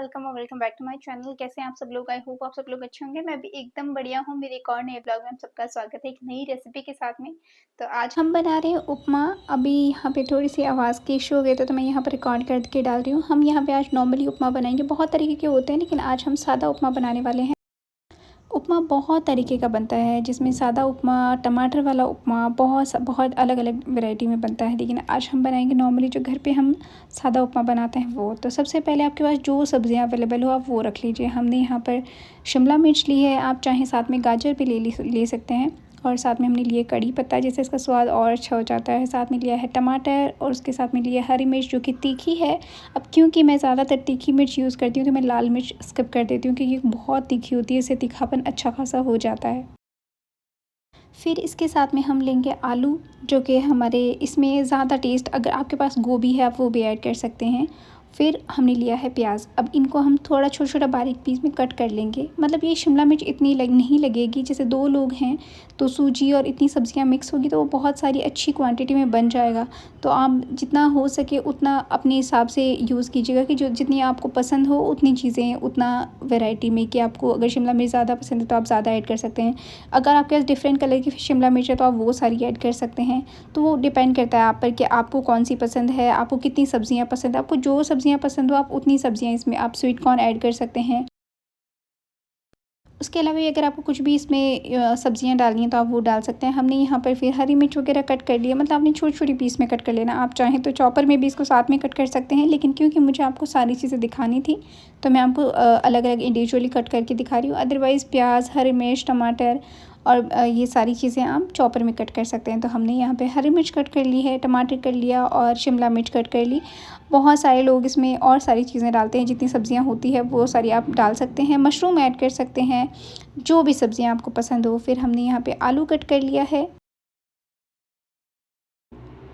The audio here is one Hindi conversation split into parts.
वेलकम और welcome back to my channel. कैसे हैं आप सब लोग? आई होप आप सब लोग अच्छे होंगे। मैं भी एकदम बढ़िया हूँ। मेरे एक और नए ब्लॉग में आप सबका स्वागत है एक नई रेसिपी के साथ में। तो आज हम बना रहे हैं उपमा। अभी यहाँ पे थोड़ी सी आवाज़ की इशू हो गई तो मैं यहाँ पर रिकॉर्ड करके डाल रही हूँ। हम यहाँ पे आज नॉर्मली उपमा बनाएंगे। बहुत तरीके के होते हैं लेकिन आज हम सादा उपमा बनाने वाले हैं। उपमा बहुत तरीके का बनता है, जिसमें सादा उपमा, टमाटर वाला उपमा, बहुत अलग अलग वैरायटी में बनता है। लेकिन आज हम बनाएंगे नॉर्मली जो घर पे हम सादा उपमा बनाते हैं वो। तो सबसे पहले आपके पास जो सब्ज़ियां अवेलेबल हो आप वो रख लीजिए। हमने यहाँ पर शिमला मिर्च ली है, आप चाहें साथ में गाजर भी ले सकते हैं। और साथ में हमने लिए कड़ी पत्ता, जिससे इसका स्वाद और अच्छा हो जाता है। साथ में लिया है टमाटर और उसके साथ में लिया हरी मिर्च जो कि तीखी है। अब क्योंकि मैं ज़्यादातर तीखी मिर्च यूज़ करती हूँ तो मैं लाल मिर्च स्किप कर देती हूँ, क्योंकि ये बहुत तीखी होती है, इससे तीखापन अच्छा खासा हो जाता है। फिर इसके साथ में हम लेंगे आलू, जो कि हमारे इसमें ज़्यादा टेस्ट, अगर आपके पास गोभी है आप वो भी ऐड कर सकते हैं। फिर हमने लिया है प्याज। अब इनको हम थोड़ा छोटा छोटा बारीक पीस में कट कर लेंगे। मतलब ये शिमला मिर्च इतनी नहीं लगेगी, जैसे 2 लोग हैं तो सूजी और इतनी सब्जियां मिक्स होगी तो वो बहुत सारी अच्छी क्वांटिटी में बन जाएगा। तो आप जितना हो सके उतना अपने हिसाब से यूज़ कीजिएगा, कि जो जितनी आपको पसंद हो उतनी चीज़ें, उतना वैरायटी में, कि आपको अगर शिमला मिर्च ज़्यादा पसंद है तो आप ज़्यादा ऐड कर सकते हैं। अगर आपके पास डिफरेंट कलर की शिमला मिर्च है तो आप वो सारी ऐड कर सकते हैं। तो वो डिपेंड करता है आप पर कि आपको कौन सी पसंद है, आपको कितनी सब्जियां पसंद है। आपको जो सब्जियां पसंद हो आप उतनी सब्जियां इसमें आप स्वीट कॉर्न ऐड कर सकते हैं। उसके अलावा अगर आपको कुछ भी इसमें सब्जियां डालनी है तो आप वो डाल सकते हैं। हमने यहाँ पर फिर हरी मिर्च वगैरह कट कर लिया, मतलब आपने छोटी छोटी पीस में कट कर लेना। आप चाहें तो चॉपर में भी इसको साथ में कट कर सकते हैं, लेकिन क्योंकि मुझे आपको सारी चीज़ें दिखानी थी तो मैं आपको अलग अलग इंडिविजुअली कट करके दिखा रही हूँ। अदरवाइज़ प्याज, हरी मिर्च, टमाटर और ये सारी चीज़ें आप चॉपर में कट कर सकते हैं। तो हमने यहाँ पे हरी मिर्च कट कर ली है, टमाटर कर लिया और शिमला मिर्च कट कर ली। बहुत सारे लोग इसमें और सारी चीज़ें डालते हैं, जितनी सब्जियां होती है वो सारी आप डाल सकते हैं। मशरूम ऐड कर सकते हैं, जो भी सब्जियां आपको पसंद हो। फिर हमने यहाँ पे आलू कट कर लिया है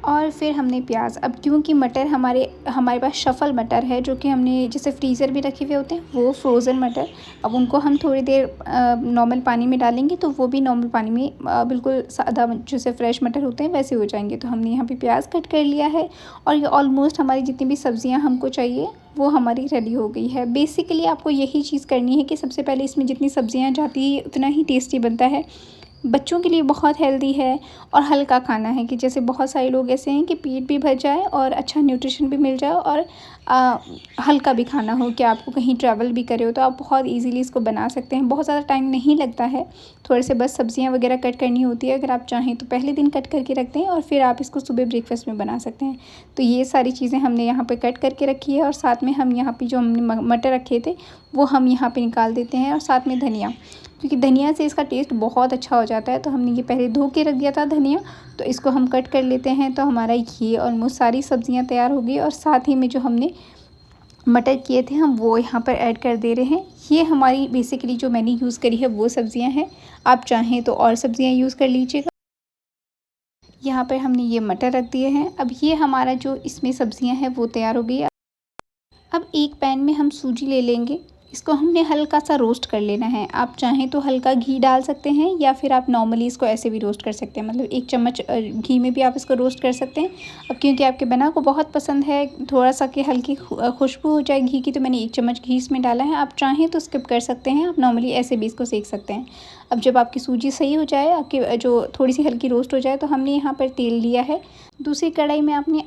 और फिर हमने प्याज। अब क्योंकि मटर हमारे पास शफ़ल मटर है, जो कि हमने जैसे फ्रीज़र भी रखे हुए होते हैं वो फ्रोज़न मटर। अब उनको हम थोड़ी देर नॉर्मल पानी में डालेंगे तो वो भी नॉर्मल पानी में बिल्कुल सादा जैसे फ्रेश मटर होते हैं वैसे हो जाएंगे। तो हमने यहाँ पे प्याज कट कर लिया है और ये ऑलमोस्ट हमारी जितनी भी सब्ज़ियाँ हमको चाहिए वो हमारी रेडी हो गई है। बेसिकली आपको यही चीज़ करनी है कि सबसे पहले इसमें जितनी सब्जियाँ जाती है उतना ही टेस्टी बनता है। बच्चों के लिए बहुत हेल्दी है और हल्का खाना है, कि जैसे बहुत सारे लोग ऐसे हैं कि पेट भी भर जाए और अच्छा न्यूट्रिशन भी मिल जाए और हल्का भी खाना हो, कि आपको कहीं ट्रैवल भी करे हो तो आप बहुत इजीली इसको बना सकते हैं। बहुत ज़्यादा टाइम नहीं लगता है, थोड़े से बस सब्जियां वगैरह कट करनी होती है। अगर आप चाहें तो पहले दिन कट करके रखते हैं और फिर आप इसको सुबह ब्रेकफास्ट में बना सकते हैं। तो ये सारी चीज़ें हमने यहाँ पर कट करके रखी है और साथ में हम यहाँ पर जो हमने मटर रखे थे वो हम यहाँ पर निकाल देते हैं। और साथ में धनिया, क्योंकि धनिया से इसका टेस्ट बहुत अच्छा हो जाता है। तो हमने ये पहले धो के रख दिया था धनिया, तो इसको हम कट कर लेते हैं। तो हमारा ये ऑलमोस्ट सारी सब्जियां तैयार हो गई और साथ ही में जो हमने मटर किए थे हम वो यहाँ पर ऐड कर दे रहे हैं। ये हमारी बेसिकली जो मैंने यूज़ करी है वो सब्जियां हैं, आप चाहें तो और सब्जियां यूज़ कर लीजिएगा। यहाँ पर हमने ये मटर रख दिए हैं। अब ये हमारा जो इसमें सब्जियां हैं वो तैयार हो गई। अब एक पैन में हम सूजी ले लेंगे, इसको हमने हल्का सा रोस्ट कर लेना है। आप चाहें तो हल्का घी डाल सकते हैं या फिर आप नॉर्मली इसको ऐसे भी रोस्ट कर सकते हैं, मतलब 1 चम्मच घी में भी आप इसको रोस्ट कर सकते हैं। अब क्योंकि आपके बना को बहुत पसंद है थोड़ा सा कि हल्की खुशबू हो जाए घी की, तो मैंने 1 चम्मच घी इसमें डाला है। आप चाहें तो स्किप कर सकते हैं, आप नॉर्मली ऐसे भी इसको सेक सकते हैं। अब जब आपकी सूजी सही हो जाए, आपकी जो थोड़ी सी हल्की रोस्ट हो जाए, तो हमने यहाँ पर तेल लिया है। दूसरी कढ़ाई में आपने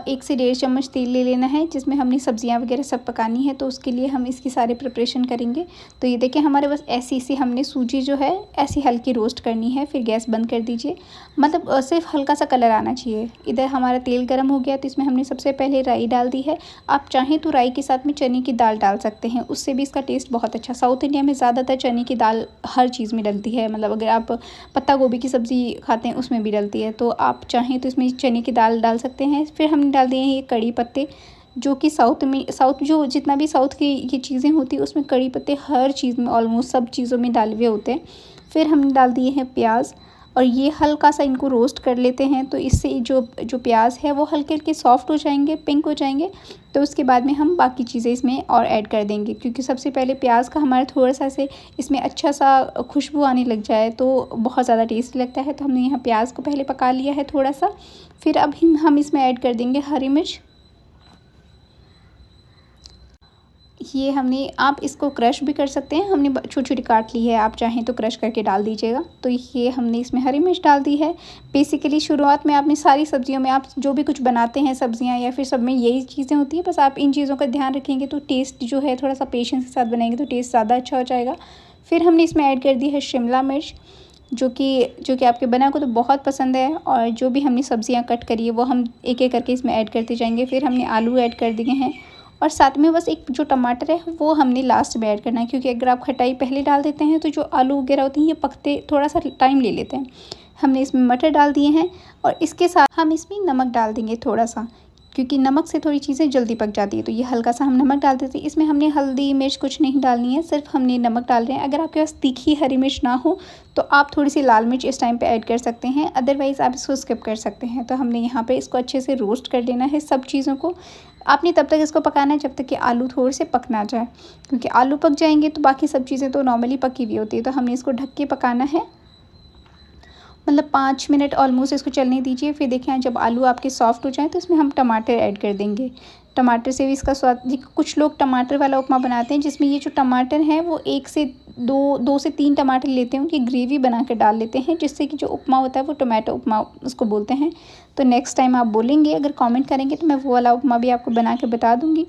1 से 1.5 चम्मच तेल ले लेना है, जिसमें हमने सब्जियां वगैरह सब पकानी है। तो उसके लिए हम इसकी सारे प्रिपरेशन करेंगे। तो ये देखिए हमारे बस ऐसी हमने सूजी जो है ऐसी हल्की रोस्ट करनी है। फिर गैस बंद कर दीजिए, मतलब सिर्फ हल्का सा कलर आना चाहिए। इधर हमारा तेल गर्म हो गया तो इसमें हमने सबसे पहले राई डाल दी है। आप चाहें तो राई के साथ में चने की दाल डाल सकते हैं, उससे भी इसका टेस्ट बहुत अच्छा। साउथ इंडिया में ज़्यादातर चने की दाल हर चीज़ में डलती है, मतलब अगर आप पत्ता गोभी की सब्ज़ी खाते हैं उसमें भी डलती है। तो आप चाहें तो इसमें चने की दाल डाल सकते हैं। फिर हमने डाल दिए हैं ये कड़ी पत्ते, जो कि साउथ जो जितना भी साउथ की ये चीज़ें होती है उसमें कड़ी पत्ते हर चीज़ में, ऑलमोस्ट सब चीज़ों में डाले हुए होते हैं। फिर हमने डाल दिए हैं प्याज और ये हल्का सा इनको रोस्ट कर लेते हैं। तो इससे जो जो प्याज है वो हल्के हल्के सॉफ्ट हो जाएंगे, पिंक हो जाएंगे। तो उसके बाद में हम बाकी चीज़ें इसमें और ऐड कर देंगे, क्योंकि सबसे पहले प्याज का हमारा थोड़ा सा से इसमें अच्छा सा खुशबू आने लग जाए तो बहुत ज़्यादा टेस्टी लगता है। तो हमने यहाँ प्याज को पहले पका लिया है थोड़ा सा। फिर अब हम इसमें ऐड कर देंगे हरी मिर्च। ये हमने आप इसको क्रश भी कर सकते हैं, हमने छोटी छोटी काट ली है, आप चाहें तो क्रश करके डाल दीजिएगा। तो ये हमने इसमें हरी मिर्च डाल दी है। बेसिकली शुरुआत में आपने सारी सब्जियों में, आप जो भी कुछ बनाते हैं सब्जियां या फिर सब में यही चीज़ें होती हैं, बस आप इन चीज़ों का ध्यान रखेंगे तो टेस्ट जो है थोड़ा सा पेशेंस के साथ बनाएंगे तो टेस्ट ज़्यादा अच्छा हो जाएगा। फिर हमने इसमें ऐड कर दी है शिमला मिर्च, जो कि आपके बना को तो बहुत पसंद है। और जो भी हमने सब्जियां कट करी है वो हम एक एक करके इसमें ऐड करते जाएंगे। फिर हमने आलू ऐड कर दिए हैं और साथ में बस एक जो टमाटर है वो हमने लास्ट में ऐड करना है, क्योंकि अगर आप खटाई पहले डाल देते हैं तो जो आलू वगैरह होती हैं ये पकते थोड़ा सा टाइम ले लेते हैं। हमने इसमें मटर डाल दिए हैं और इसके साथ हम इसमें नमक डाल देंगे थोड़ा सा, क्योंकि नमक से थोड़ी चीज़ें जल्दी पक जाती है, तो ये हल्का सा हम नमक डाल देते हैं। इसमें हमने हल्दी मिर्च कुछ नहीं डालनी है, सिर्फ हमने नमक डाल रहे हैं। अगर आपके पास तीखी हरी मिर्च ना हो तो आप थोड़ी सी लाल मिर्च इस टाइम पे ऐड कर सकते हैं, अदरवाइज़ आप इसको स्किप कर सकते हैं। तो हमने यहाँ पे इसको अच्छे से रोस्ट कर लेना है सब चीज़ों को। आपने तब तक इसको पकाना है जब तक कि आलू थोड़े से पक ना जाए, क्योंकि आलू पक जाएंगे तो बाकी सब चीज़ें तो नॉर्मली पकी हुई होती है। तो हमने इसको ढक के पकाना है, मतलब 5 मिनट ऑलमोस्ट इसको चलने दीजिए। फिर देखें जब आलू आपके सॉफ्ट हो जाए तो इसमें हम टमाटर ऐड कर देंगे। टमाटर से भी इसका स्वाद, कुछ लोग टमाटर वाला उपमा बनाते हैं जिसमें ये जो टमाटर हैं वो 1 से 2 से 3 टमाटर लेते हैं, उनकी ग्रेवी बना कर डाल लेते हैं, जिससे कि जो उपमा होता है वो टोमेटो उपमा उसको बोलते हैं। तो नेक्स्ट टाइम आप बोलेंगे, अगर कमेंट करेंगे तो मैं वो वाला उपमा भी आपको बना के बता दूँगी।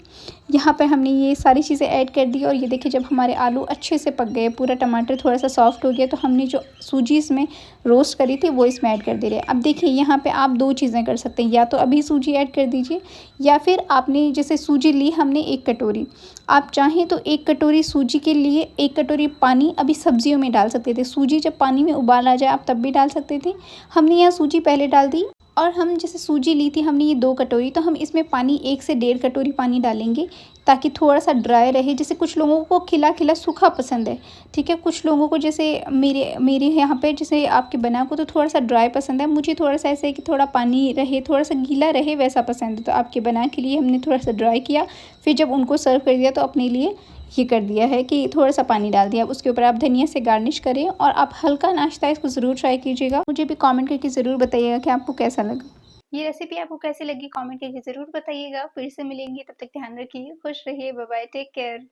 यहाँ पर हमने ये सारी चीज़ें ऐड कर दी और ये देखिए जब हमारे आलू अच्छे से पक गए, पूरा टमाटर थोड़ा सा सॉफ्ट हो गया, तो हमने जो सूजी इसमें रोस्ट करी थी वो इसमें ऐड कर दे रहे हैं। अब देखिए यहाँ पे आप 2 चीज़ें कर सकते हैं, या तो अभी सूजी ऐड कर दीजिए या फिर आपने जैसे सूजी ली हमने 1 कटोरी, आप चाहें तो 1 कटोरी सूजी के लिए 1 कटोरी पानी अभी सब्जियों में डाल सकते थे। सूजी जब पानी में उबाल आ जाए आप तब भी डाल सकते थे। हमने यहाँ सूजी पहले डाल दी और हम जैसे सूजी ली थी हमने ये 2 कटोरी, तो हम इसमें पानी 1 से 1.5 कटोरी पानी डालेंगे ताकि थोड़ा सा ड्राई रहे। जैसे कुछ लोगों को खिला खिला सूखा पसंद है, ठीक है, कुछ लोगों को जैसे मेरे यहाँ पे जैसे आपके बना को तो थोड़ा सा ड्राई पसंद है, मुझे थोड़ा सा ऐसे कि थोड़ा पानी रहे, थोड़ा सा गीला रहे वैसा पसंद है। तो आपके बना के लिए हमने थोड़ा सा ड्राई किया, फिर जब उनको सर्व कर दिया तो अपने लिए ये कर दिया है कि थोड़ा सा पानी डाल दिया। उसके ऊपर आप धनिया से गार्निश करें और आप हल्का नाश्ता इसको ज़रूर ट्राई कीजिएगा। मुझे भी कमेंट करके ज़रूर बताइएगा कि आपको कैसा लगा। ये रेसिपी आपको कैसी लगी कमेंट करके ज़रूर बताइएगा। फिर से मिलेंगे, तब तक ध्यान रखिए, खुश रहिए, बाय बाय, टेक केयर।